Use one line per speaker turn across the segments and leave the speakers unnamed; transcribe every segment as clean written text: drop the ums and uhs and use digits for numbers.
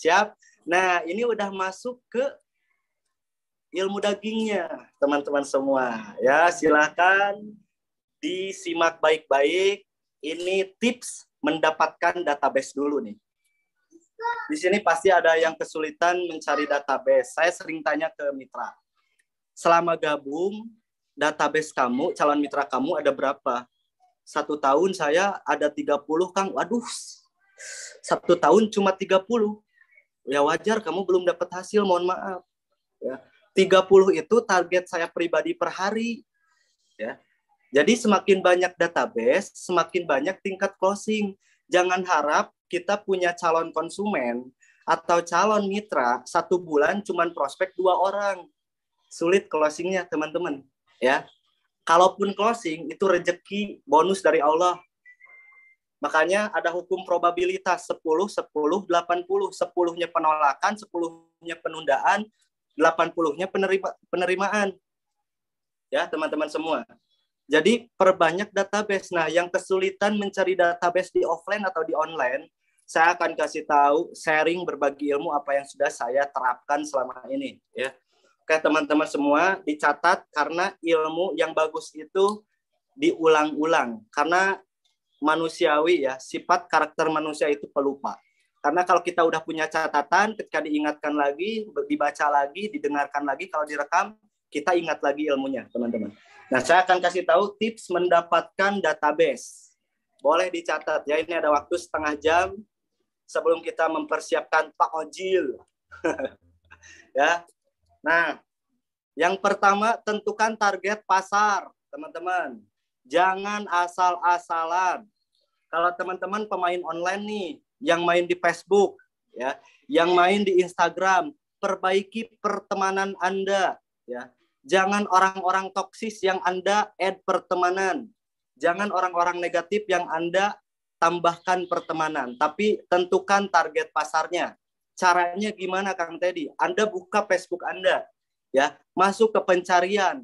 Siap? Nah, ini udah masuk ke ilmu dagingnya, teman-teman semua. Ya, silakan disimak baik-baik. Ini tips mendapatkan database dulu nih. Di sini pasti ada yang kesulitan mencari database. Saya sering tanya ke mitra. Selama gabung, database kamu, calon mitra kamu ada berapa? 1 tahun saya ada 30, Kang. Waduh, 1 tahun cuma 30. Ya wajar, kamu belum dapat hasil, mohon maaf. Ya. 30 itu target saya pribadi per hari. Ya. Jadi semakin banyak database, semakin banyak tingkat closing. Jangan harap kita punya calon konsumen atau calon mitra 1 bulan cuman prospek 2 orang. Sulit closingnya, teman-teman. Ya. Kalaupun closing, itu rezeki bonus dari Allah. Makanya ada hukum probabilitas 10, 10, 80. 10-nya penolakan, 10-nya penundaan, 80-nya penerimaan. Ya, teman-teman semua. Jadi perbanyak database. Nah, yang kesulitan mencari database di offline atau di online, saya akan kasih tahu, sharing, berbagi ilmu apa yang sudah saya terapkan selama ini. Ya. Oke, teman-teman semua, dicatat karena ilmu yang bagus itu diulang-ulang. Karena manusiawi ya, sifat karakter manusia itu pelupa. Karena kalau kita udah punya catatan, ketika diingatkan lagi, dibaca lagi, didengarkan lagi, kalau direkam, kita ingat lagi ilmunya, teman-teman. Nah, saya akan kasih tahu tips mendapatkan database. Boleh dicatat ya, ini ada waktu setengah jam sebelum kita mempersiapkan takjil. Ya. Nah, yang pertama tentukan target pasar, teman-teman. Jangan asal-asalan. Kalau teman-teman pemain online nih, yang main di Facebook, ya, yang main di Instagram, perbaiki pertemanan Anda, ya. Jangan orang-orang toksis yang Anda add pertemanan. Jangan orang-orang negatif yang Anda tambahkan pertemanan, tapi tentukan target pasarnya. Caranya gimana, Kang Teddy? Anda buka Facebook Anda, ya, masuk ke pencarian,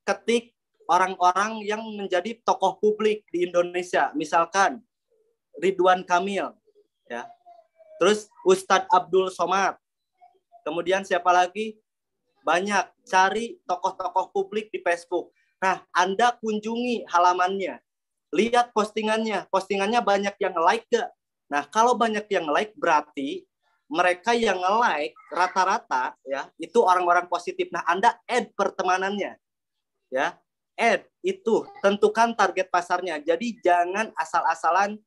ketik orang-orang yang menjadi tokoh publik di Indonesia, misalkan Ridwan Kamil, ya. Terus Ustadz Abdul Somad. Kemudian siapa lagi? Banyak, cari tokoh-tokoh publik di Facebook. Nah, Anda kunjungi halamannya. Lihat postingannya. Postingannya banyak yang like gak? Nah, kalau banyak yang like berarti mereka yang nge-like rata-rata ya, itu orang-orang positif. Nah, Anda add pertemanannya. Ya. Add itu, tentukan target pasarnya. Jadi jangan asal-asalan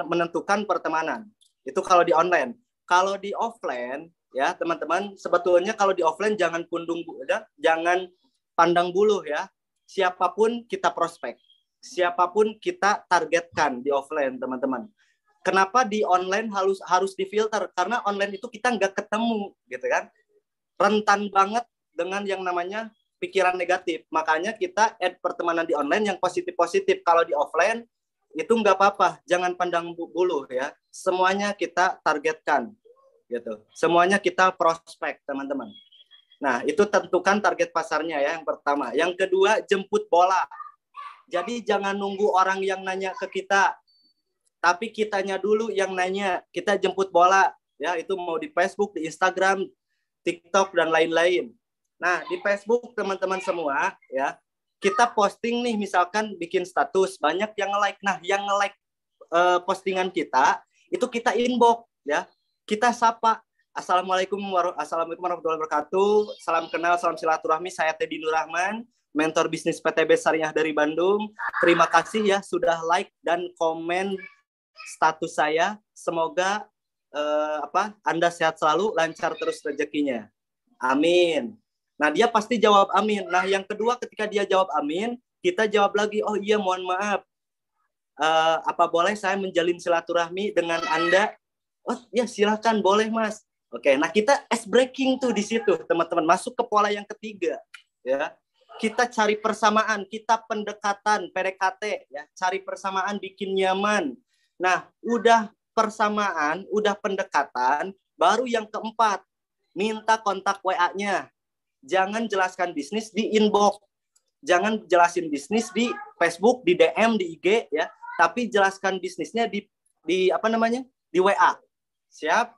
menentukan pertemanan. Itu kalau di online. Kalau di offline, ya teman-teman, sebetulnya kalau di offline jangan jangan pandang buluh ya. Siapapun kita prospek, siapapun kita targetkan di offline, teman-teman. Kenapa di online harus difilter? Karena online itu kita nggak ketemu, gitu kan? Rentan banget dengan yang namanya pikiran negatif. Makanya kita add pertemanan di online yang positif-positif. Kalau di offline itu nggak apa-apa, jangan pandang bulu ya. Semuanya kita targetkan, gitu. Semuanya kita prospek, teman-teman. Nah, itu tentukan target pasarnya ya, yang pertama. Yang kedua, jemput bola. Jadi jangan nunggu orang yang nanya ke kita, tapi kitanya dulu yang nanya. Kita jemput bola, ya, itu mau di Facebook, di Instagram, TikTok, dan lain-lain. Nah, di Facebook, teman-teman semua, ya, kita posting nih, misalkan bikin status, banyak yang nge-like. Nah, yang nge-like postingan kita, itu kita inbox, ya. Kita sapa, Assalamualaikum warahmatullahi wabarakatuh. Salam kenal, salam silaturahmi. Saya Teddy Nur Rahman, mentor bisnis PTB Syariah dari Bandung. Terima kasih ya sudah like dan komen status saya. Semoga Anda sehat selalu, lancar terus rezekinya. Amin. Nah, dia pasti jawab amin. Nah, yang kedua ketika dia jawab amin, kita jawab lagi, oh iya mohon maaf. Apa boleh saya menjalin silaturahmi dengan Anda? Oh ya silakan, boleh Mas. Oke, nah kita ice breaking tuh di situ, teman-teman. Masuk ke pola yang ketiga, ya. Kita cari persamaan, kita pendekatan, PDKT, ya. Cari persamaan, bikin nyaman. Nah, udah persamaan, udah pendekatan, baru yang keempat, minta kontak WA-nya. Jangan jelaskan bisnis di inbox. Jangan jelasin bisnis di Facebook, di DM, di IG, ya. Tapi jelaskan bisnisnya di WA. Siap?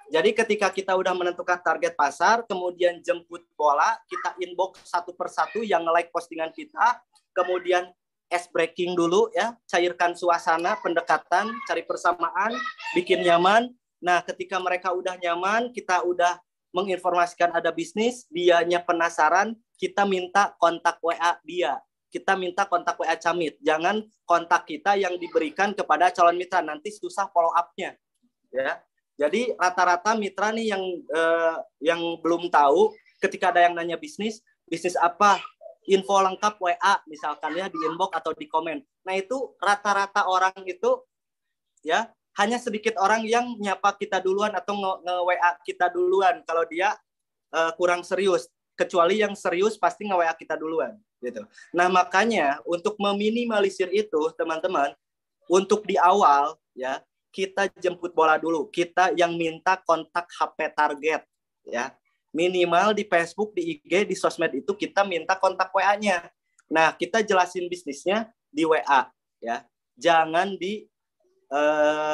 Jadi ketika kita udah menentukan target pasar, kemudian jemput bola, kita inbox satu persatu yang nge-like postingan kita, kemudian ice breaking dulu ya, cairkan suasana, pendekatan, cari persamaan, bikin nyaman. Nah, ketika mereka udah nyaman, kita udah menginformasikan ada bisnis, dianya penasaran, kita minta kontak WA dia. Kita minta kontak WA Camit. Jangan kontak kita yang diberikan kepada calon mitra, nanti susah follow up-nya. Ya. Jadi rata-rata mitra nih yang belum tahu, ketika ada yang nanya bisnis apa, info lengkap WA misalkan ya, di inbox atau di komen. Nah itu rata-rata orang itu ya hanya sedikit orang yang nyapa kita duluan atau nge-WA kita duluan kalau dia kurang serius. Kecuali yang serius pasti nge-WA kita duluan gitu. Nah makanya untuk meminimalisir itu teman-teman, untuk di awal ya, kita jemput bola dulu. Kita yang minta kontak HP target ya. Minimal di Facebook, di IG, di sosmed itu kita minta kontak WA-nya. Nah, kita jelasin bisnisnya di WA ya. Jangan di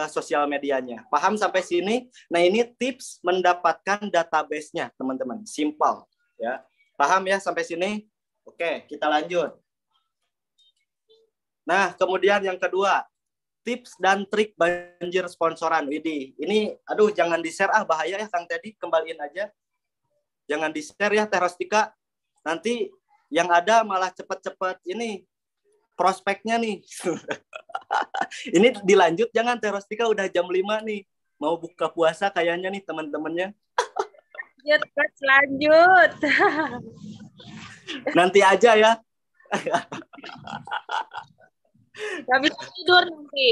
sosial medianya. Paham sampai sini? Nah, ini tips mendapatkan database-nya, teman-teman. Simple ya. Paham ya sampai sini? Oke, kita lanjut. Nah, kemudian yang kedua, tips dan trik banjir sponsoran. Widih, ini aduh jangan di-share bahaya ya Kang Teddy, kembaliin aja. Jangan di-share ya Teh Rostika. Nanti yang ada malah cepet-cepet ini prospeknya nih. Ini dilanjut jangan Teh Rostika, udah jam 5 nih. Mau buka puasa kayaknya nih teman-temannya.
Lanjut.
Nanti aja ya.
Gak bisa tidur nanti.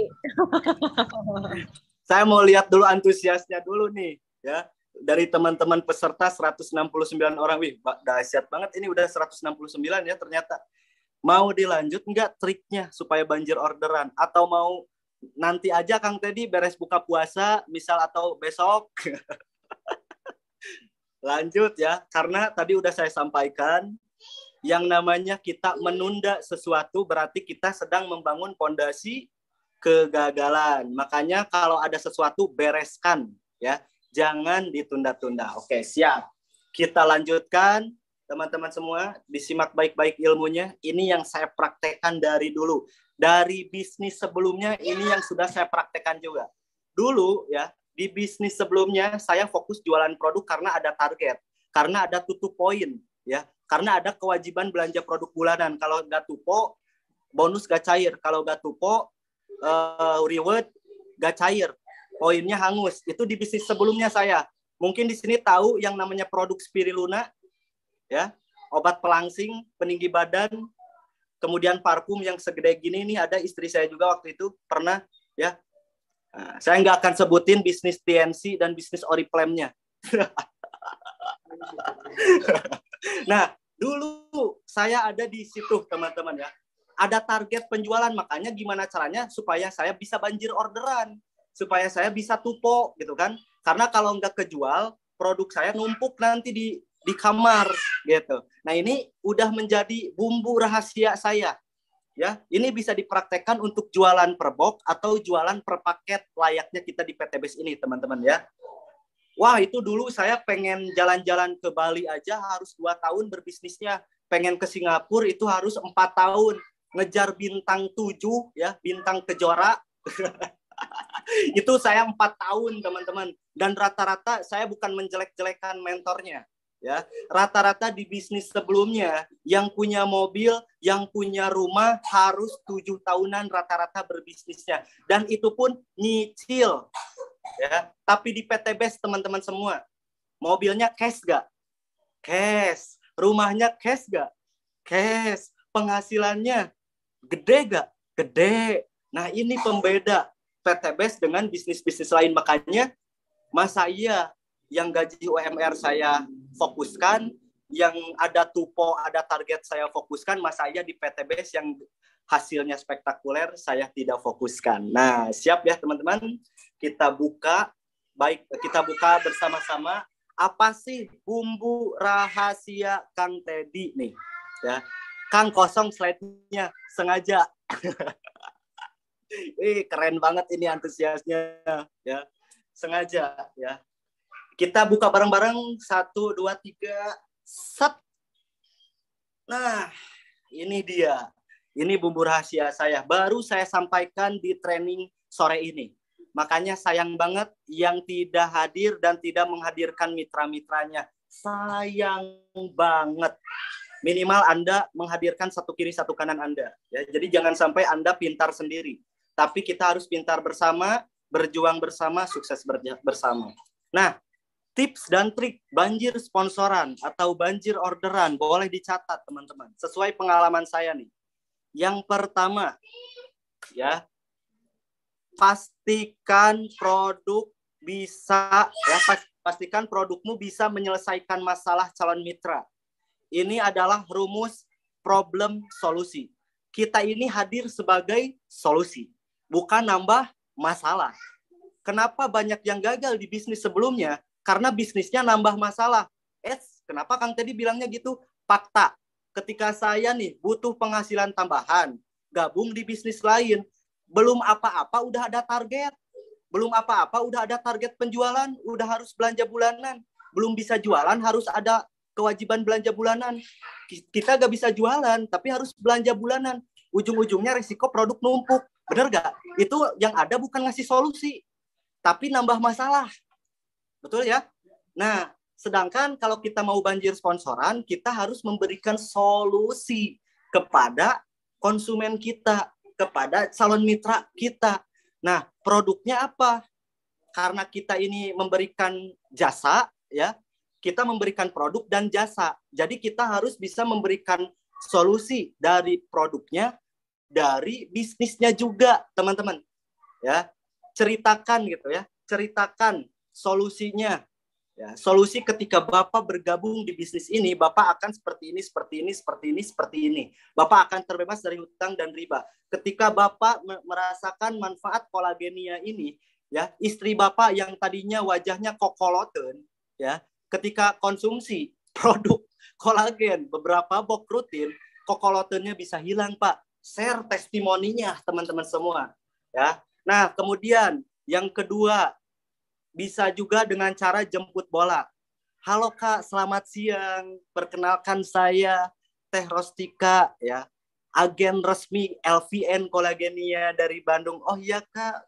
Saya mau lihat dulu antusiasnya dulu nih ya. Dari teman-teman peserta 169 orang. Wih, dahsyat banget ini udah 169 ya ternyata. Mau dilanjut nggak triknya supaya banjir orderan? Atau mau nanti aja Kang Teddy beres buka puasa misal atau besok? Lanjut ya, karena tadi udah saya sampaikan yang namanya kita menunda sesuatu berarti kita sedang membangun fondasi kegagalan. Makanya kalau ada sesuatu bereskan ya, jangan ditunda-tunda. Oke, siap. Kita lanjutkan teman-teman semua, disimak baik-baik ilmunya. Ini yang saya praktekkan dari dulu. Dari bisnis sebelumnya ini yang sudah saya praktekkan juga. Dulu ya, di bisnis sebelumnya saya fokus jualan produk karena ada target, karena ada tutup poin ya. Karena ada kewajiban belanja produk bulanan. Kalau nggak tupo, bonus nggak cair. Kalau nggak tupo, reward nggak cair. Poinnya hangus. Itu di bisnis sebelumnya saya. Mungkin di sini tahu yang namanya produk Spirulina, ya, obat pelangsing, peninggi badan, kemudian parfum yang segede gini. Ini ada istri saya juga waktu itu pernah, ya. Nah, saya nggak akan sebutin bisnis TNC dan bisnis Oriflame-nya. Nah, dulu saya ada di situ teman-teman ya. Ada target penjualan, makanya gimana caranya supaya saya bisa banjir orderan, supaya saya bisa tupo gitu kan. Karena kalau nggak kejual, produk saya numpuk nanti di kamar gitu. Nah, ini udah menjadi bumbu rahasia saya. Ya, ini bisa dipraktekkan untuk jualan per box atau jualan per paket layaknya kita di PTBS ini, teman-teman ya. Wah, itu dulu saya pengen jalan-jalan ke Bali aja harus 2 tahun berbisnisnya. Pengen ke Singapura itu harus 4 tahun. Ngejar bintang 7, ya, bintang kejora. Itu saya 4 tahun, teman-teman. Dan rata-rata saya bukan menjelek-jelekan mentornya. Ya, rata-rata di bisnis sebelumnya yang punya mobil, yang punya rumah harus 7 tahunan rata-rata berbisnisnya. Dan itu pun nyicil. Ya, tapi di PTBS teman-teman semua, mobilnya cash gak? Cash. Rumahnya cash gak? Cash. Penghasilannya gede gak? Gede. Nah, ini pembeda PTBS dengan bisnis-bisnis lain. Makanya masa iya yang gaji UMR saya fokuskan, yang ada tupo, ada target saya fokuskan, masa iya di PTBS yang hasilnya spektakuler saya tidak fokuskan. Nah, siap ya teman-teman? Kita buka bersama-sama apa sih bumbu rahasia Kang Teddy nih, ya. Kang kosong slide-nya sengaja. Keren banget ini antusiasnya ya. Sengaja ya. Kita buka bareng-bareng. 1, 2, 3. Set. Nah, ini dia. Ini bumbu rahasia saya. Baru saya sampaikan di training sore ini. Makanya sayang banget yang tidak hadir dan tidak menghadirkan mitra-mitranya. Sayang banget. Minimal Anda menghadirkan satu kiri, satu kanan Anda. Ya, jadi jangan sampai Anda pintar sendiri. Tapi kita harus pintar bersama, berjuang bersama, sukses bersama. Nah, tips dan trik banjir sponsoran atau banjir orderan boleh dicatat teman-teman. Sesuai pengalaman saya nih. Yang pertama, ya, pastikan pastikan produkmu bisa menyelesaikan masalah calon mitra. Ini adalah rumus problem solusi. Kita ini hadir sebagai solusi, bukan nambah masalah. Kenapa banyak yang gagal di bisnis sebelumnya? Karena bisnisnya nambah masalah. Kenapa Kang tadi bilangnya gitu? Fakta. Ketika saya nih butuh penghasilan tambahan, gabung di bisnis lain, belum apa-apa udah ada target. Belum apa-apa udah ada target penjualan, udah harus belanja bulanan. Belum bisa jualan, harus ada kewajiban belanja bulanan. Kita gak bisa jualan, tapi harus belanja bulanan. Ujung-ujungnya risiko produk numpuk. Bener gak? Itu yang ada bukan ngasih solusi, tapi nambah masalah. Betul ya? Nah, sedangkan kalau kita mau banjir sponsoran, kita harus memberikan solusi kepada konsumen kita, kepada calon mitra kita. Nah, produknya apa? Karena kita ini memberikan jasa, ya, kita memberikan produk dan jasa. Jadi kita harus bisa memberikan solusi dari produknya, dari bisnisnya juga, teman-teman. Ya, ceritakan gitu ya, ceritakan solusinya. Ya, solusi ketika Bapak bergabung di bisnis ini, Bapak akan seperti ini, seperti ini, seperti ini, seperti ini. Bapak akan terbebas dari hutang dan riba. Ketika Bapak merasakan manfaat kolagenia ini, ya, istri Bapak yang tadinya wajahnya kokoloten, ya, ketika konsumsi produk kolagen beberapa box rutin, kokolotennya bisa hilang, Pak. Share testimoninya, teman-teman semua. Ya. Nah, kemudian yang kedua, bisa juga dengan cara jemput bola. Halo Kak, selamat siang. Perkenalkan saya Teh Rostika, ya, agen resmi LVN Kolagenia dari Bandung. Oh iya Kak,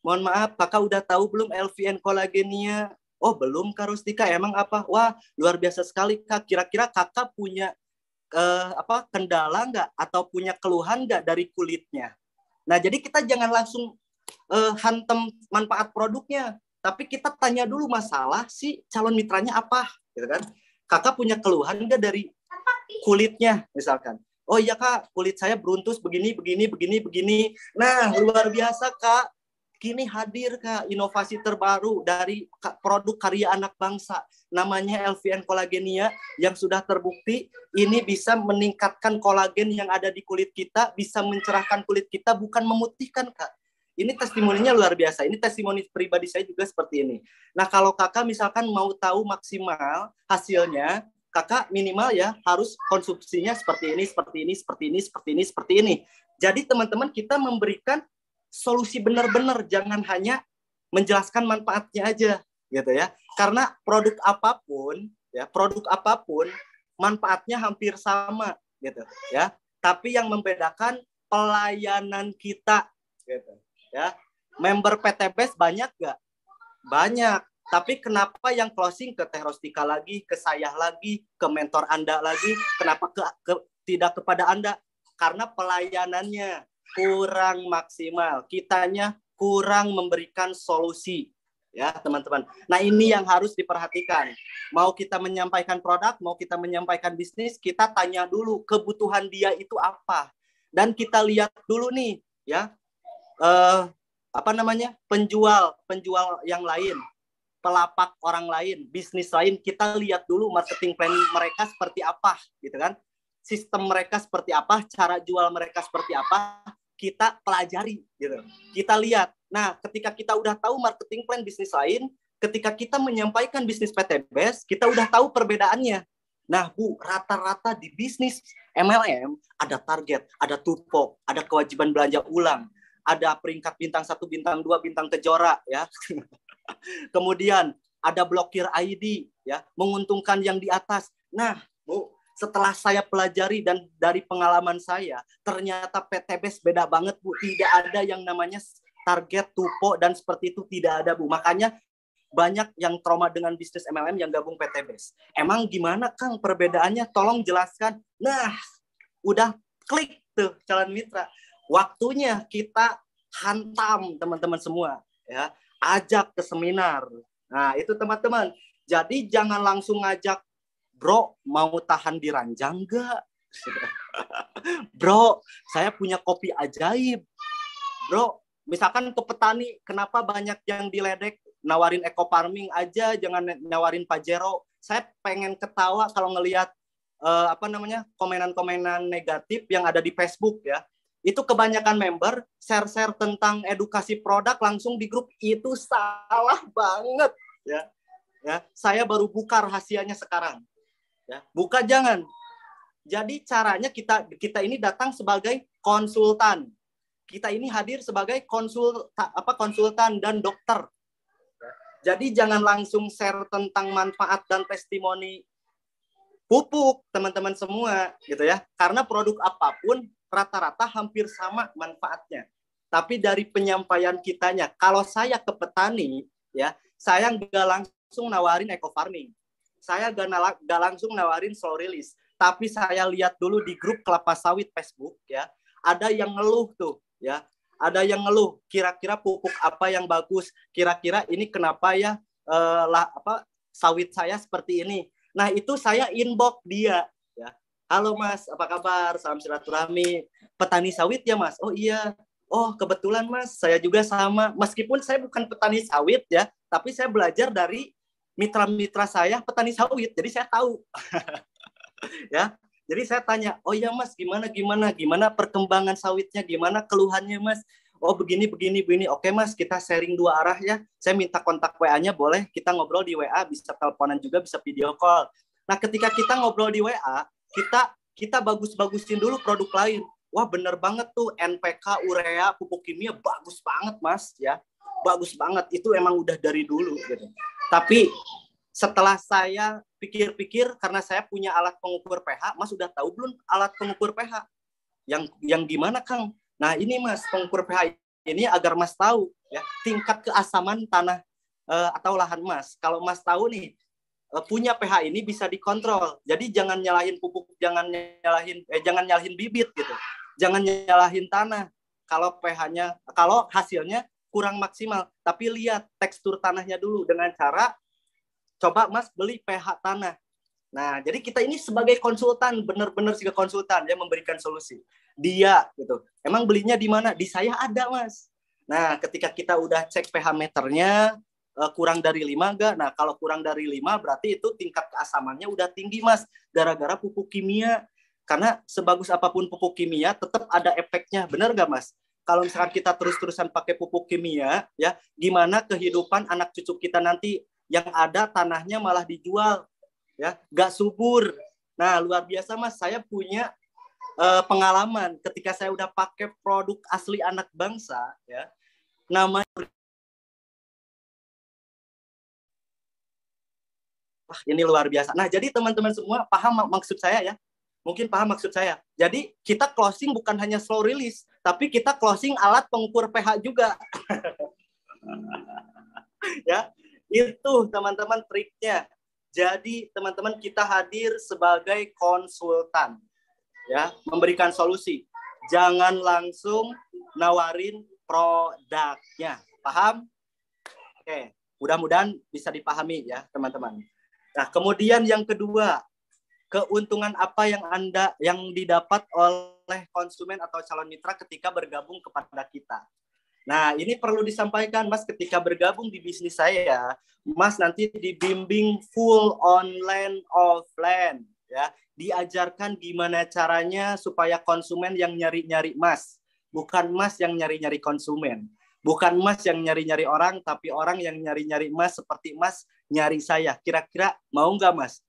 mohon maaf, Kakak udah tahu belum LVN Kolagenia? Oh belum Kak Rostika, emang apa? Wah luar biasa sekali Kak. Kira-kira Kakak punya kendala nggak atau punya keluhan nggak dari kulitnya? Nah jadi kita jangan langsung hantem manfaat produknya, tapi kita tanya dulu masalah si calon mitranya apa, gitu kan? Kakak punya keluhan nggak dari kulitnya, misalkan? Oh iya Kak, kulit saya beruntus begini, begini, begini, begini. Nah luar biasa Kak. Kini hadir Kak inovasi terbaru dari produk karya anak bangsa. Namanya LVN Kolagenia yang sudah terbukti ini bisa meningkatkan kolagen yang ada di kulit kita, bisa mencerahkan kulit kita, bukan memutihkan Kak. Ini testimoninya luar biasa. Ini testimoni pribadi saya juga seperti ini. Nah kalau Kakak misalkan mau tahu maksimal hasilnya, Kakak minimal ya harus konsumsinya seperti ini, seperti ini, seperti ini, seperti ini, seperti ini. Jadi teman-teman kita memberikan solusi benar-benar, jangan hanya menjelaskan manfaatnya aja gitu ya. Karena produk apapun manfaatnya hampir sama gitu ya. Tapi yang membedakan pelayanan kita gitu ya. Member PTBS banyak gak? Banyak. Tapi kenapa yang closing ke Teh Rostika lagi, ke saya lagi, ke mentor Anda lagi, kenapa tidak kepada Anda? Karena pelayanannya kurang maksimal, kitanya kurang memberikan solusi, ya teman-teman. Nah ini yang harus diperhatikan. Mau kita menyampaikan produk, mau kita menyampaikan bisnis, kita tanya dulu kebutuhan dia itu apa, dan kita lihat dulu nih, ya penjual yang lain, pelapak orang lain, bisnis lain, kita lihat dulu marketing plan mereka seperti apa, gitu kan? Sistem mereka seperti apa, cara jual mereka seperti apa, kita pelajari gitu. Kita lihat. Nah, ketika kita udah tahu marketing plan bisnis lain, ketika kita menyampaikan bisnis PTBS, kita udah tahu perbedaannya. Nah, Bu, rata-rata di bisnis MLM ada target, ada tupo, ada kewajiban belanja ulang, ada peringkat bintang 1, bintang 2, bintang kejora ya. Kemudian ada blokir ID, ya, menguntungkan yang di atas. Nah, Bu, setelah saya pelajari dan dari pengalaman saya, ternyata PTBase beda banget, Bu. Tidak ada yang namanya target, tupo, dan seperti itu tidak ada, Bu. Makanya banyak yang trauma dengan bisnis MLM yang gabung PTBase. Emang gimana, Kang, perbedaannya? Tolong jelaskan. Nah, udah klik tuh calon mitra. Waktunya kita hantam teman-teman semua, ya. Ajak ke seminar. Nah, itu teman-teman. Jadi jangan langsung ngajak, bro, mau tahan di ranjang nggak? Bro, saya punya kopi ajaib. Bro, misalkan ke petani, kenapa banyak yang diledek? Nawarin eco farming aja, jangan nawarin Pajero. Saya pengen ketawa kalau ngelihat komenan-komenan negatif yang ada di Facebook, ya. Itu kebanyakan member share-share tentang edukasi produk langsung di grup. Itu salah banget, ya. Ya, saya baru buka rahasianya sekarang. Ya, buka jangan. Jadi caranya kita ini datang sebagai konsultan. Kita ini hadir sebagai konsultan dan dokter. Jadi jangan langsung share tentang manfaat dan testimoni pupuk, teman-teman semua, gitu ya. Karena produk apapun rata-rata hampir sama manfaatnya. Tapi dari penyampaian kitanya, kalau saya ke petani, ya, saya nggak langsung nawarin eco farming. Saya nggak langsung nawarin slow release. Tapi saya lihat dulu di grup kelapa sawit Facebook, ya, ada yang ngeluh tuh, ya. Ada yang ngeluh, kira-kira pupuk apa yang bagus, kira-kira ini kenapa ya sawit saya seperti ini. Nah, itu saya inbox dia, ya. Halo Mas, apa kabar? Salam silaturahmi. Petani sawit ya Mas? Oh iya. Oh, kebetulan Mas, saya juga sama. Meskipun saya bukan petani sawit, ya, tapi saya belajar dari mitra-mitra saya petani sawit. Jadi saya tahu. Ya. Jadi saya tanya, oh iya Mas, gimana perkembangan sawitnya, gimana keluhannya Mas? Oh begini. Oke Mas, kita sharing dua arah ya. Saya minta kontak WA-nya, boleh kita ngobrol di WA, bisa teleponan juga, bisa video call. Nah, ketika kita ngobrol di WA, kita bagus-bagusin dulu produk lain. Wah, bener banget tuh NPK, urea, pupuk kimia bagus banget Mas, ya. Bagus banget, itu emang udah dari dulu gitu. Tapi setelah saya pikir-pikir, karena saya punya alat pengukur pH, Mas udah tahu belum alat pengukur pH? Yang gimana, Kang? Nah, ini Mas, pengukur pH ini agar Mas tahu, ya, tingkat keasaman tanah atau lahan Mas. Kalau Mas tahu nih, punya pH ini bisa dikontrol. Jadi jangan nyalahin pupuk, jangan nyalahin bibit gitu. Jangan nyalahin tanah. Kalau hasilnya kurang maksimal, tapi lihat tekstur tanahnya dulu dengan cara coba Mas beli pH tanah. Nah, jadi kita ini sebagai konsultan, benar-benar sih konsultan, ya, memberikan solusi. Dia gitu. Emang belinya di mana? Di saya ada, Mas. Nah, ketika kita udah cek pH meternya kurang dari 5 enggak? Nah, kalau kurang dari 5 berarti itu tingkat keasamannya udah tinggi, Mas. Gara-gara pupuk kimia. Karena sebagus apapun pupuk kimia tetap ada efeknya. Benar enggak, Mas? Kalau misalkan kita terus-terusan pakai pupuk kimia, ya, gimana kehidupan anak cucu kita nanti? Yang ada tanahnya malah dijual, ya, nggak subur. Nah, luar biasa Mas, saya punya pengalaman ketika saya udah pakai produk asli anak bangsa, ya, namanya, wah, ini luar biasa. Nah, jadi teman-teman semua paham maksud saya, ya, mungkin paham maksud saya. Jadi kita closing bukan hanya slow release, tapi kita closing alat pengukur pH juga. Ya, itu teman-teman triknya. Jadi teman-teman kita hadir sebagai konsultan, ya, memberikan solusi. Jangan langsung nawarin produknya. Paham? Oke, mudah-mudahan bisa dipahami ya teman-teman. Nah, kemudian yang kedua, keuntungan apa yang didapat oleh konsumen atau calon mitra ketika bergabung kepada kita. Nah, ini perlu disampaikan, Mas, ketika bergabung di bisnis saya, Mas nanti dibimbing full online, offline, ya. Diajarkan gimana caranya supaya konsumen yang nyari-nyari Mas, bukan Mas yang nyari-nyari konsumen. Bukan Mas yang nyari-nyari orang, tapi orang yang nyari-nyari Mas seperti Mas nyari saya. Kira-kira mau nggak, Mas?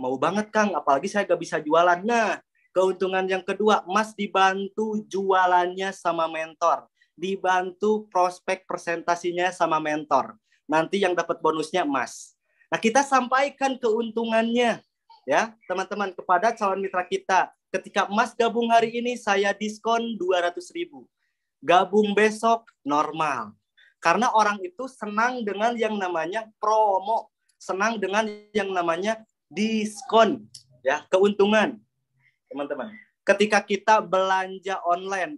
Mau banget, Kang. Apalagi saya nggak bisa jualan. Nah, keuntungan yang kedua, Mas dibantu jualannya sama mentor. Dibantu prospek presentasinya sama mentor. Nanti yang dapat bonusnya emas. Nah, kita sampaikan keuntungannya ya, teman-teman, kepada calon mitra kita. Ketika emas gabung hari ini, saya diskon 200.000. Gabung besok, normal. Karena orang itu senang dengan yang namanya promo, senang dengan yang namanya diskon, ya, keuntungan, teman-teman. Ketika kita belanja online,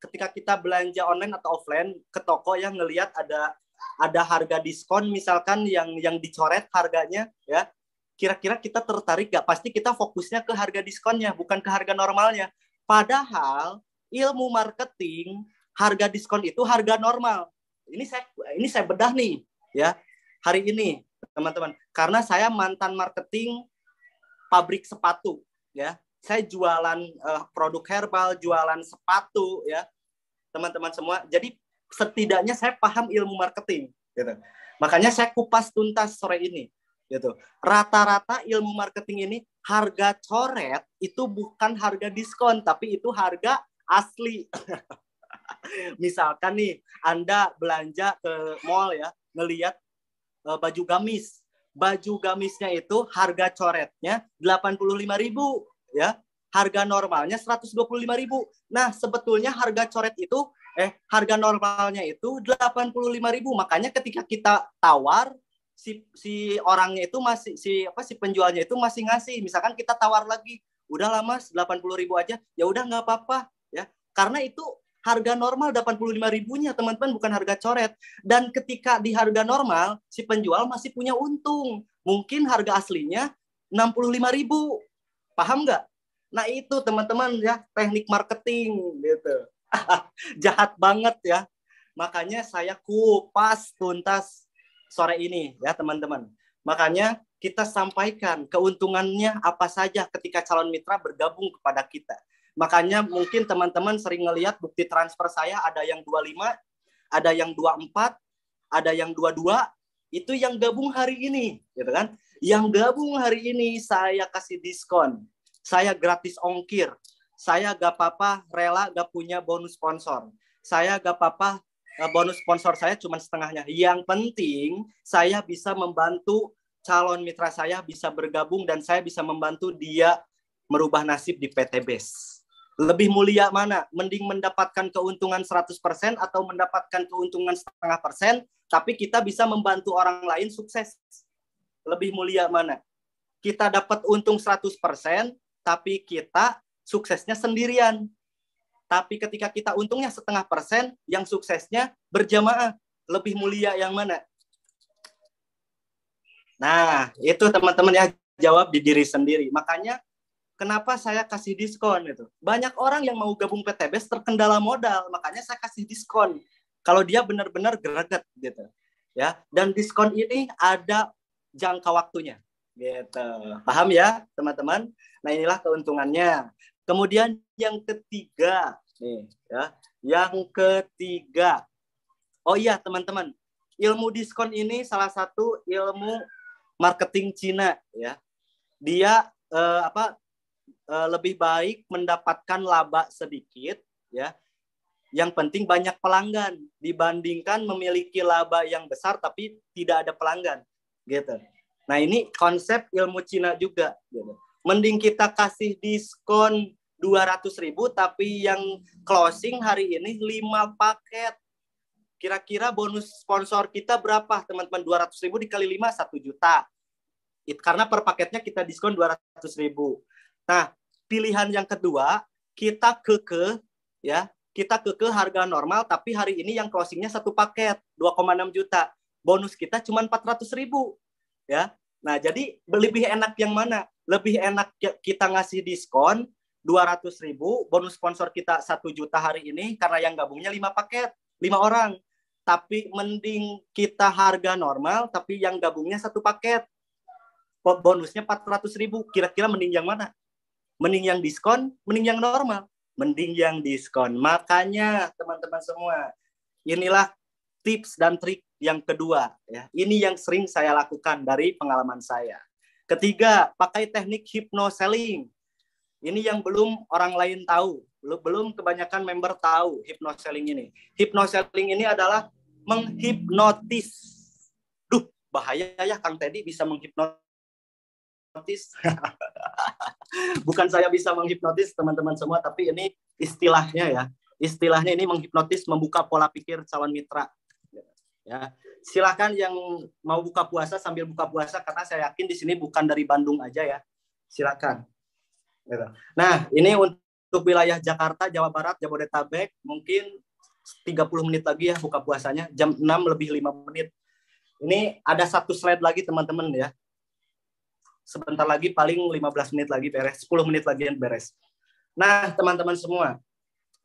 ketika kita belanja online atau offline ke toko yang ngelihat ada harga diskon, misalkan yang dicoret harganya, ya, kira-kira kita tertarik gak? Pasti kita fokusnya ke harga diskonnya, bukan ke harga normalnya. Padahal ilmu marketing, harga diskon itu harga normal. Ini saya bedah nih, ya, hari ini, teman-teman. Karena saya mantan marketing pabrik sepatu, ya. Saya jualan produk herbal, jualan sepatu, ya, teman-teman semua. Jadi setidaknya saya paham ilmu marketing, gitu. Makanya saya kupas tuntas sore ini, gitu. Rata-rata ilmu marketing ini harga coret itu bukan harga diskon, tapi itu harga asli. Misalkan nih, Anda belanja ke mall, ya, ngelihat baju gamis. Baju gamisnya itu harga coretnya 85.000, ya. Harga normalnya 125.000. Nah, sebetulnya harga coret itu harga normalnya itu 85.000. Makanya ketika kita tawar, si orangnya itu masih si penjualnya itu masih ngasih. Misalkan kita tawar lagi, udahlah Mas, 80.000 aja. Ya udah, nggak apa-apa, ya. Karena itu harga normal 85.000-nya, teman-teman, bukan harga coret. Dan ketika di harga normal, si penjual masih punya untung. Mungkin harga aslinya 65.000. Paham nggak? Nah, itu, teman-teman, ya, teknik marketing, gitu. Jahat banget, ya. Makanya saya kupas tuntas sore ini, ya, teman-teman. Makanya kita sampaikan keuntungannya apa saja ketika calon mitra bergabung kepada kita. Makanya mungkin teman-teman sering ngelihat bukti transfer saya ada yang 25, ada yang 24, ada yang 22, itu yang gabung hari ini, gitu kan? Yang gabung hari ini saya kasih diskon, saya gratis ongkir, saya gak apa-apa rela gak punya bonus sponsor, saya gak apa-apa bonus sponsor saya cuma setengahnya. Yang penting saya bisa membantu calon mitra saya bisa bergabung dan saya bisa membantu dia merubah nasib di PT BES. Lebih mulia mana? Mending mendapatkan keuntungan 100% atau mendapatkan keuntungan 0,5%, tapi kita bisa membantu orang lain sukses. Lebih mulia mana? Kita dapat untung 100%, tapi kita suksesnya sendirian. Tapi ketika kita untungnya 0,5%, yang suksesnya berjamaah. Lebih mulia yang mana? Nah, itu teman-teman ya, jawab di diri sendiri. Makanya kenapa saya kasih diskon itu? Banyak orang yang mau gabung PT BES terkendala modal, makanya saya kasih diskon. Kalau dia benar-benar greget gitu, ya. Dan diskon ini ada jangka waktunya, gitu. Paham ya, teman-teman? Nah, inilah keuntungannya. Kemudian yang ketiga, nih, ya. Yang ketiga, oh iya, teman-teman, ilmu diskon ini salah satu ilmu marketing Cina, ya. Dia lebih baik mendapatkan laba sedikit, ya. Yang penting banyak pelanggan dibandingkan memiliki laba yang besar tapi tidak ada pelanggan, gitu. Nah, ini konsep ilmu Cina juga, gitu. Mending kita kasih diskon 200.000 tapi yang closing hari ini 5 paket. Kira-kira bonus sponsor kita berapa, teman-teman? 200.000 dikali 5, 1 juta. Karena per paketnya kita diskon 200.000. Nah, pilihan yang kedua, kita kekeh, ya, kita kekeh harga normal, tapi hari ini yang closingnya 1 paket, 2,6 juta. Bonus kita cuma 400.000, ya. Nah, jadi lebih enak yang mana? Lebih enak kita ngasih diskon 200.000, bonus sponsor kita 1 juta hari ini, karena yang gabungnya 5 paket, 5 orang. Tapi mending kita harga normal, tapi yang gabungnya 1 paket, bonusnya 400.000. Kira-kira mending yang mana? Mending yang diskon, mending yang normal? Mending yang diskon. Makanya teman-teman semua, inilah tips dan trik yang kedua, ya. Ini yang sering saya lakukan dari pengalaman saya. Ketiga, pakai teknik hypnoselling. Ini yang belum orang lain tahu, belum kebanyakan member tahu hypnoselling ini. Hypnoselling ini adalah menghipnotis, bahaya ya Kang Teddy bisa menghipnotis. Bukan saya bisa menghipnotis teman-teman semua, tapi ini istilahnya ya. Istilahnya ini menghipnotis, membuka pola pikir calon mitra. Ya, silakan yang mau buka puasa sambil buka puasa, karena saya yakin di sini bukan dari Bandung aja ya. Silakan. Nah, ini untuk wilayah Jakarta, Jawa Barat, Jabodetabek, mungkin 30 menit lagi ya buka puasanya, jam 6 lebih 5 menit. Ini ada satu slide lagi teman-teman ya. Sebentar lagi, paling 15 menit lagi beres, 10 menit lagi yang beres. Nah, teman-teman semua,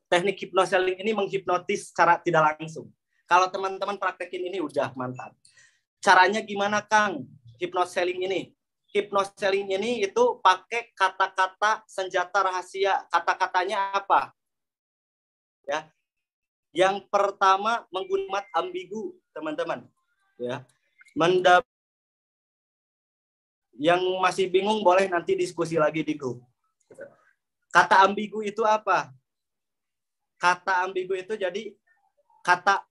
teknik hypnoselling ini menghipnotis secara tidak langsung. Kalau teman-teman praktekin ini udah mantap. Caranya gimana Kang? Hypnoselling ini. Hypnoselling ini itu pakai kata-kata senjata rahasia. Kata-katanya apa? Ya. Yang pertama menggunakan ambigu, teman-teman. Ya. Yang masih bingung boleh nanti diskusi lagi di grup. Kata ambigu itu apa? Kata ambigu itu jadi kata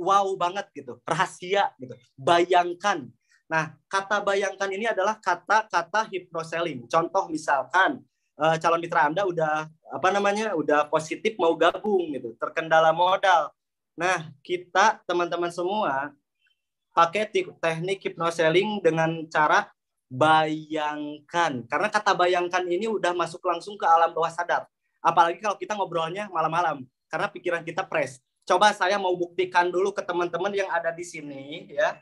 wow banget gitu, rahasia gitu. Bayangkan. Nah, kata bayangkan ini adalah kata-kata hypnoselling. Contoh misalkan calon mitra Anda udah udah positif mau gabung gitu, terkendala modal. Nah, kita teman-teman semua pakai teknik hypnoselling dengan cara bayangkan. Karena kata bayangkan ini udah masuk langsung ke alam bawah sadar. Apalagi kalau kita ngobrolnya malam-malam, karena pikiran kita fresh. Coba saya mau buktikan dulu ke teman-teman yang ada di sini ya.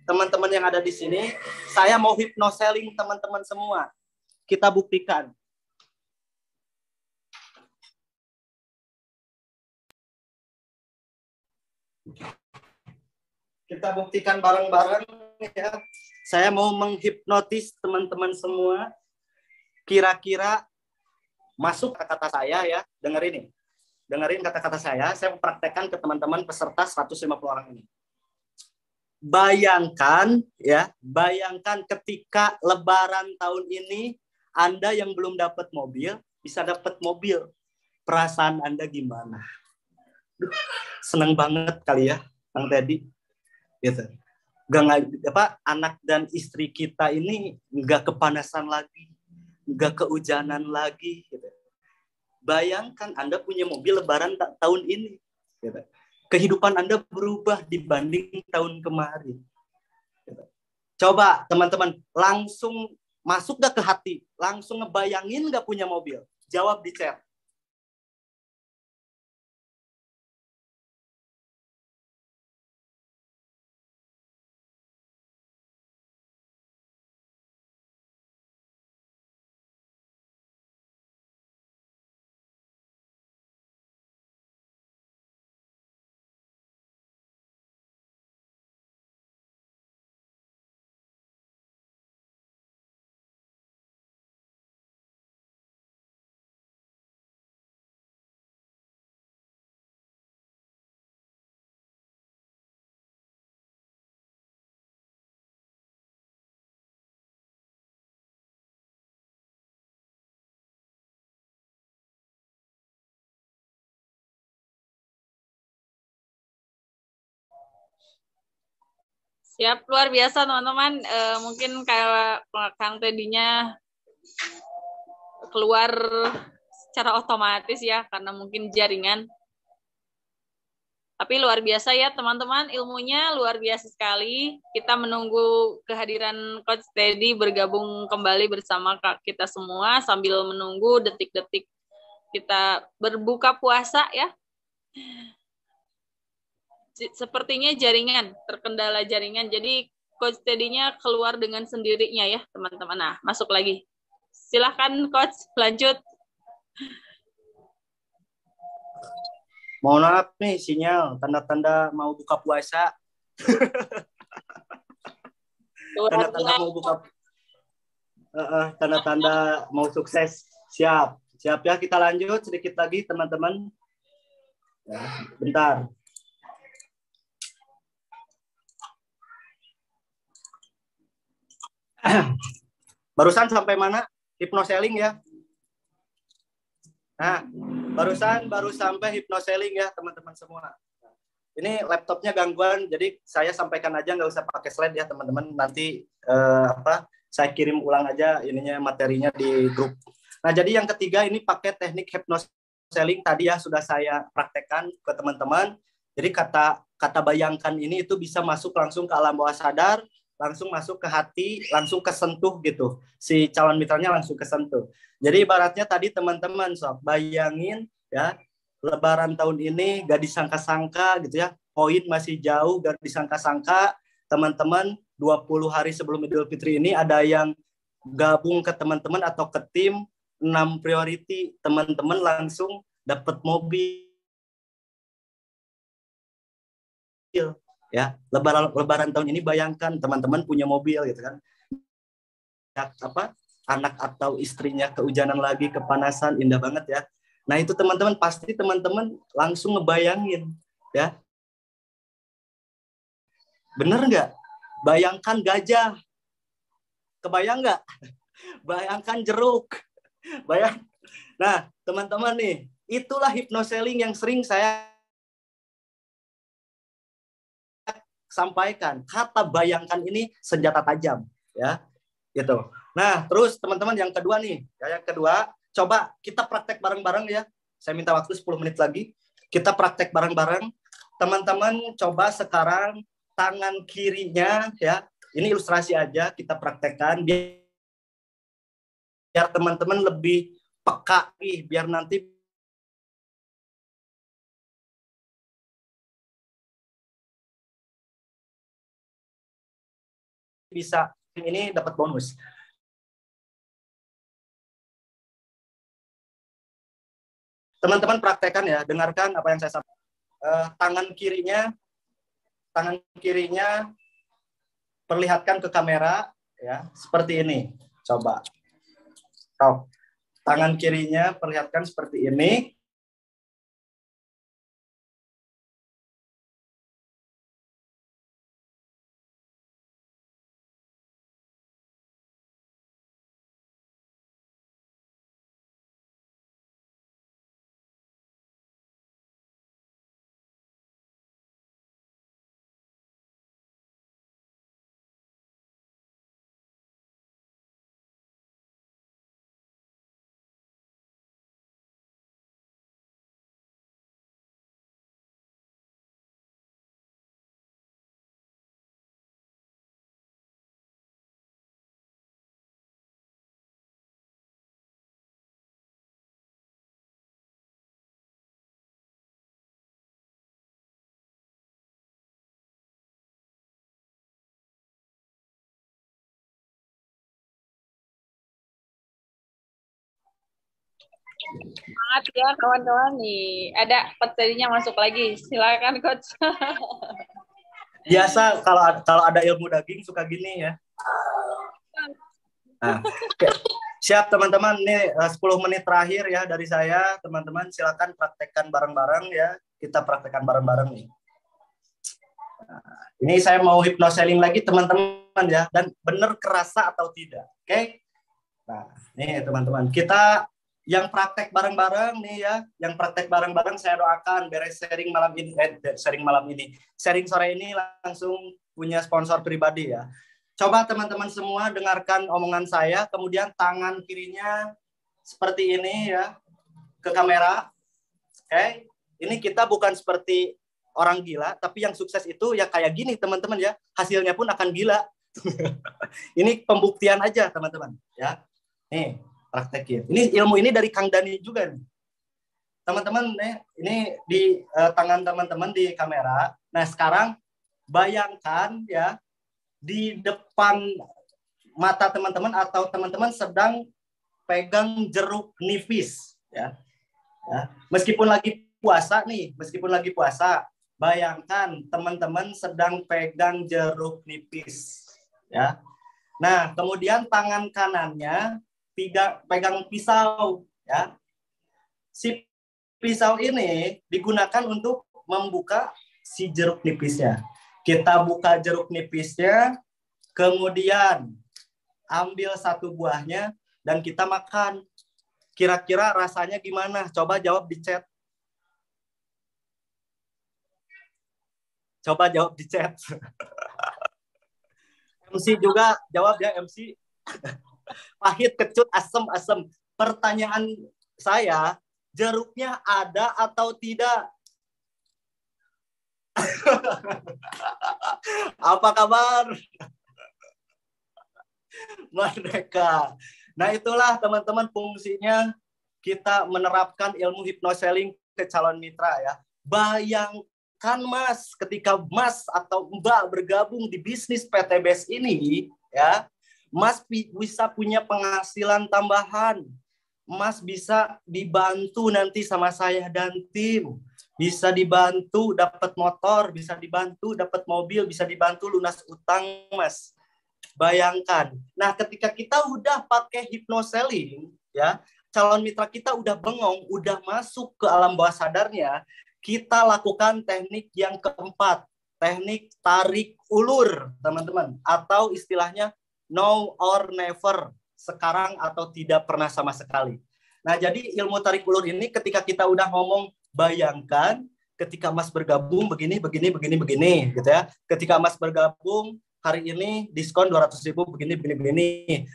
Teman-teman yang ada di sini, saya mau hypnoselling teman-teman semua. Kita buktikan. Kita buktikan bareng-bareng ya. Saya mau menghipnotis teman-teman semua. Kira-kira masuk kata-kata saya ya. Dengerin kata-kata saya mau praktekkan ke teman-teman peserta 150 orang ini. Bayangkan ketika Lebaran tahun ini Anda yang belum dapat mobil bisa dapat mobil. Perasaan Anda gimana? Senang banget kali ya, Kang Teddy. Gitu. Anak dan istri kita ini nggak kepanasan lagi, nggak kehujanan lagi. Gitu. Bayangkan Anda punya mobil Lebaran tahun ini. Gitu. Kehidupan Anda berubah dibanding tahun kemarin. Gitu. Coba teman-teman langsung masuk gak ke hati? Langsung ngebayangin gak punya mobil? Jawab di chat.
Siap, luar biasa teman-teman. Mungkin kayak Kang Tedinya keluar secara otomatis ya, karena mungkin jaringan. Tapi luar biasa ya teman-teman, ilmunya luar biasa sekali. Kita menunggu kehadiran Coach Teddy bergabung kembali bersama kita semua sambil menunggu detik-detik kita berbuka puasa ya. Sepertinya terkendala jaringan. Jadi Coach Teddy-nya keluar dengan sendirinya ya teman-teman. Nah, masuk lagi. Silahkan Coach, lanjut.
Mohon maaf nih sinyal, tanda-tanda mau buka puasa. Tanda-tanda mau buka tanda-tanda mau sukses. Siap ya, kita lanjut sedikit lagi teman-teman. Ya, bentar. Barusan sampai mana? Hypnoselling ya. Nah, baru sampai hypnoselling ya teman-teman semua. ini laptopnya gangguan, jadi saya sampaikan aja, nggak usah pakai slide ya teman-teman. Nanti saya kirim ulang aja ininya, materinya di grup. Nah, jadi yang ketiga ini pakai teknik hypnoselling tadi ya, sudah saya praktekkan ke teman-teman. Jadi kata bayangkan ini itu bisa masuk langsung ke alam bawah sadar, langsung masuk ke hati, langsung kesentuh gitu. Si calon mitranya langsung kesentuh. Jadi ibaratnya tadi teman-teman sob, bayangin ya, Lebaran tahun ini gak disangka-sangka gitu ya, poin masih jauh gak disangka-sangka, teman-teman 20 hari sebelum Idul Fitri ini ada yang gabung ke teman-teman atau ke tim 6 priority, teman-teman langsung dapat mobil ya. Lebaran tahun ini bayangkan teman-teman punya mobil gitu kan, apa, anak atau istrinya kehujanan lagi, kepanasan, indah banget ya. Nah itu teman-teman pasti teman-teman langsung ngebayangin ya, bener nggak? Bayangkan gajah, kebayang nggak? Bayangkan jeruk, bayang. Nah teman-teman nih, itulah hypnoselling yang sering saya sampaikan. Kata bayangkan ini senjata tajam ya, gitu. Nah terus teman-teman yang kedua nih, ya, yang kedua coba kita praktek bareng-bareng ya. Saya minta waktu 10 menit lagi. Kita praktek bareng-bareng. Teman-teman coba sekarang tangan kirinya ya. Ini ilustrasi aja, kita praktekkan biar teman-teman lebih peka nih, biar nanti bisa ini dapat bonus. Teman-teman praktekkan ya, dengarkan apa yang saya sampaikan. Tangan kirinya perlihatkan ke kamera ya, seperti ini. Coba. Tangan kirinya perlihatkan seperti ini.
Semangat ya kawan-kawan nih. Ada materinya masuk lagi. Silakan coach.
Biasa kalau ada ilmu daging suka gini ya. Nah, siap teman-teman, ini 10 menit terakhir ya dari saya. Teman-teman silakan praktekkan bareng-bareng ya. Kita praktekkan bareng-bareng nih. Nah, ini saya mau hypnoselling lagi teman-teman ya, dan benar kerasa atau tidak. Oke? Nah, nih teman-teman, kita yang praktek bareng-bareng nih ya, yang praktek bareng-bareng saya doakan beres sharing malam ini, sharing sore ini langsung punya sponsor pribadi ya. Coba teman-teman semua dengarkan omongan saya, kemudian tangan kirinya seperti ini ya, ke kamera. Oke, ini kita bukan seperti orang gila, tapi yang sukses itu ya kayak gini teman-teman ya, hasilnya pun akan gila. Ini pembuktian aja teman-teman ya. Nih, praktekin. Ini ilmu ini dari Kang Dani juga nih. Teman-teman, ini di tangan teman-teman di kamera. Nah, sekarang bayangkan ya, di depan mata teman-teman atau teman-teman sedang pegang jeruk nipis ya. Meskipun lagi puasa, bayangkan teman-teman sedang pegang jeruk nipis ya. Nah, kemudian tangan kanannya pegang pisau ya. Si pisau ini digunakan untuk membuka si jeruk nipisnya. Kita buka jeruk nipisnya, kemudian ambil satu buahnya dan kita makan. Kira-kira rasanya gimana? Coba jawab di chat. Coba jawab di chat. MC juga jawab ya, MC. Pahit, kecut, asem, asem. Pertanyaan saya, jeruknya ada atau tidak? Apa kabar? Merdeka. Nah, itulah teman-teman fungsinya kita menerapkan ilmu hypnoselling ke calon mitra ya. Bayangkan Mas, ketika Mas atau Mbak bergabung di bisnis PTBS ini ya, Mas bisa punya penghasilan tambahan. Mas bisa dibantu nanti sama saya dan tim. Bisa dibantu dapat motor, bisa dibantu dapat mobil, bisa dibantu lunas utang, Mas. Bayangkan. Nah, ketika kita udah pakai hypnoselling, ya, calon mitra kita udah bengong, udah masuk ke alam bawah sadarnya, kita lakukan teknik yang keempat, teknik tarik ulur, teman-teman, atau istilahnya now or never, sekarang atau tidak pernah sama sekali. Nah, jadi ilmu tarik ulur ini ketika kita udah ngomong, bayangkan ketika Mas bergabung begini, begini, begini, begini, gitu ya. Ketika Mas bergabung hari ini diskon 200.000 begini, begini, begini.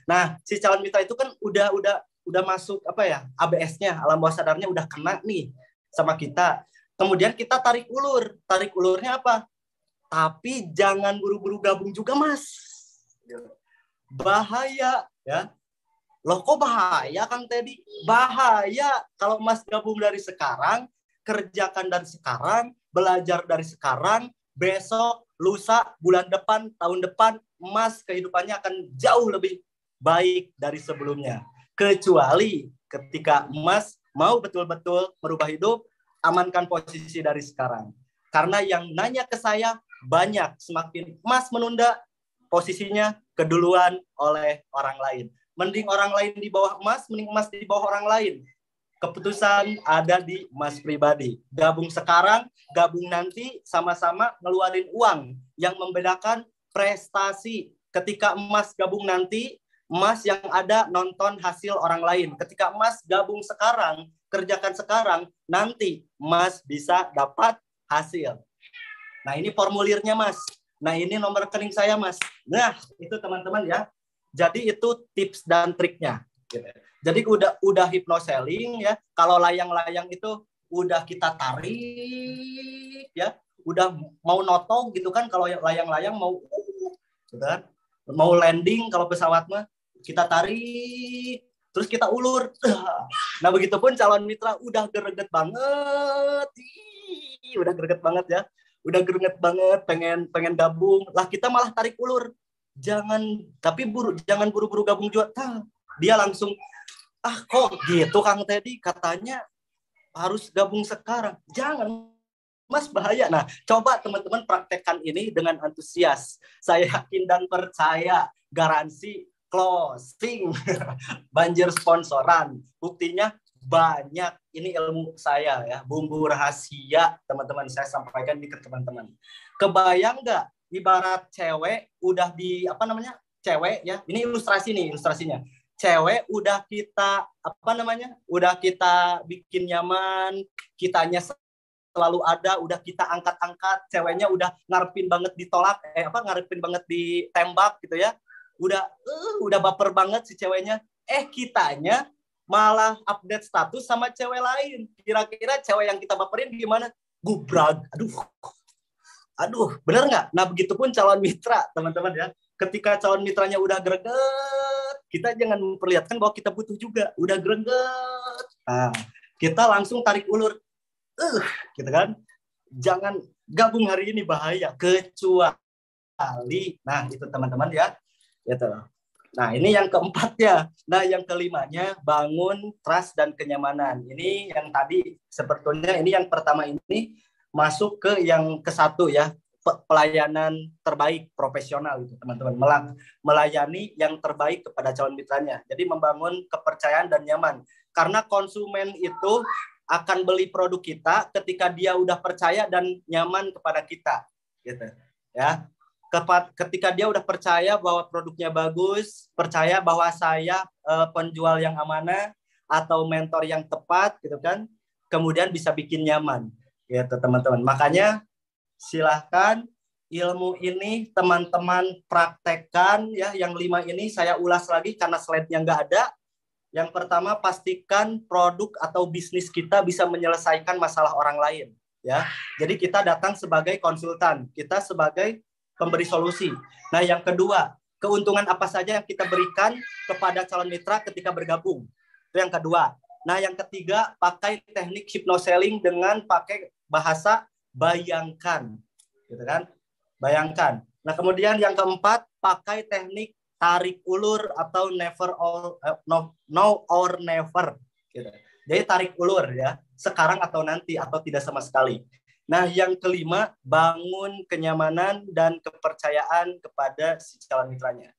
Nah, si calon mitra itu kan udah masuk apa ya, ABS-nya, alam bawah sadarnya udah kena nih sama kita. Kemudian kita tarik ulur. Tarik ulurnya apa? Tapi jangan buru-buru gabung juga, Mas. Bahaya ya. Loh kok bahaya Kang Teddy? Bahaya kalau Mas gabung dari sekarang, kerjakan dari sekarang, belajar dari sekarang, besok, lusa, bulan depan, tahun depan, Mas kehidupannya akan jauh lebih baik dari sebelumnya. Kecuali ketika Mas mau betul-betul merubah hidup, amankan posisi dari sekarang. Karena yang nanya ke saya banyak, semakin Mas menunda, posisinya keduluan oleh orang lain. Mending orang lain di bawah Mas, mending Mas di bawah orang lain. Keputusan ada di Mas pribadi. Gabung sekarang, gabung nanti, sama-sama ngeluarin uang. Yang membedakan prestasi. Ketika Mas gabung nanti, Mas yang ada nonton hasil orang lain. Ketika Mas gabung sekarang, kerjakan sekarang, nanti Mas bisa dapat hasil. Nah, ini formulirnya, Mas. Nah, ini nomor rekening saya, Mas. Nah, itu teman-teman ya. Jadi itu tips dan triknya. Jadi udah hypnoselling ya. Kalau layang-layang itu udah kita tarik ya. Udah mau notong gitu kan, kalau layang-layang mau gitu kan. Mau landing kalau pesawat mah kita tarik terus kita ulur. Nah, begitupun calon mitra udah greget banget. Udah greget banget ya. Udah greget banget pengen gabung. Lah kita malah tarik ulur. Jangan buru-buru gabung juga. Dia langsung kok gitu Kang Teddy, katanya harus gabung sekarang. Jangan Mas, bahaya. Nah, coba teman-teman praktekkan ini dengan antusias. Saya yakin dan percaya, garansi closing. Banjir sponsoran. Buktinya banyak. Ini ilmu saya ya, bumbu rahasia teman-teman saya sampaikan ini ke teman-teman. Kebayang nggak? Ibarat cewek udah cewek ya, ini ilustrasinya, cewek udah kita udah kita bikin nyaman, kitanya selalu ada, udah kita angkat-angkat, ceweknya udah ngarepin banget ditolak, ngarepin banget ditembak gitu ya, udah baper banget si ceweknya, kitanya malah update status sama cewek lain. Kira-kira cewek yang kita baperin gimana? Gubrag, aduh, bener nggak? Nah, begitupun calon mitra, teman-teman ya. Ketika calon mitranya udah greget, kita jangan memperlihatkan bahwa kita butuh juga. Udah greget. Nah, kita langsung tarik ulur. Gitu kan. Jangan gabung hari ini, bahaya. Kecuali, nah itu teman-teman ya. Gitu. Nah, ini yang keempatnya. Nah, yang kelimanya, bangun trust dan kenyamanan. Ini yang tadi, sebetulnya ini yang pertama ini, masuk ke yang ke-1 ya, pelayanan terbaik profesional itu teman-teman, melayani yang terbaik kepada calon mitranya. Jadi membangun kepercayaan dan nyaman, karena konsumen itu akan beli produk kita ketika dia udah percaya dan nyaman kepada kita gitu ya. Ketika dia udah percaya bahwa produknya bagus, percaya bahwa saya penjual yang amanah atau mentor yang tepat gitu kan, kemudian bisa bikin nyaman gitu teman-teman. Makanya silahkan ilmu ini teman-teman praktekkan ya. Yang 5 ini saya ulas lagi karena slide-nya nggak ada. Yang pertama, pastikan produk atau bisnis kita bisa menyelesaikan masalah orang lain ya. Jadi kita datang sebagai konsultan, kita sebagai pemberi solusi. Nah, yang kedua, keuntungan apa saja yang kita berikan kepada calon mitra ketika bergabung. Itu yang kedua. Nah, yang ketiga, pakai teknik hypnoselling dengan pakai bahasa bayangkan. Gitu kan? Bayangkan. Nah, kemudian yang keempat, pakai teknik tarik ulur atau now or never. Gitu. Jadi tarik ulur ya, sekarang atau nanti atau tidak sama sekali. Nah, yang kelima, bangun kenyamanan dan kepercayaan kepada si calon mitranya.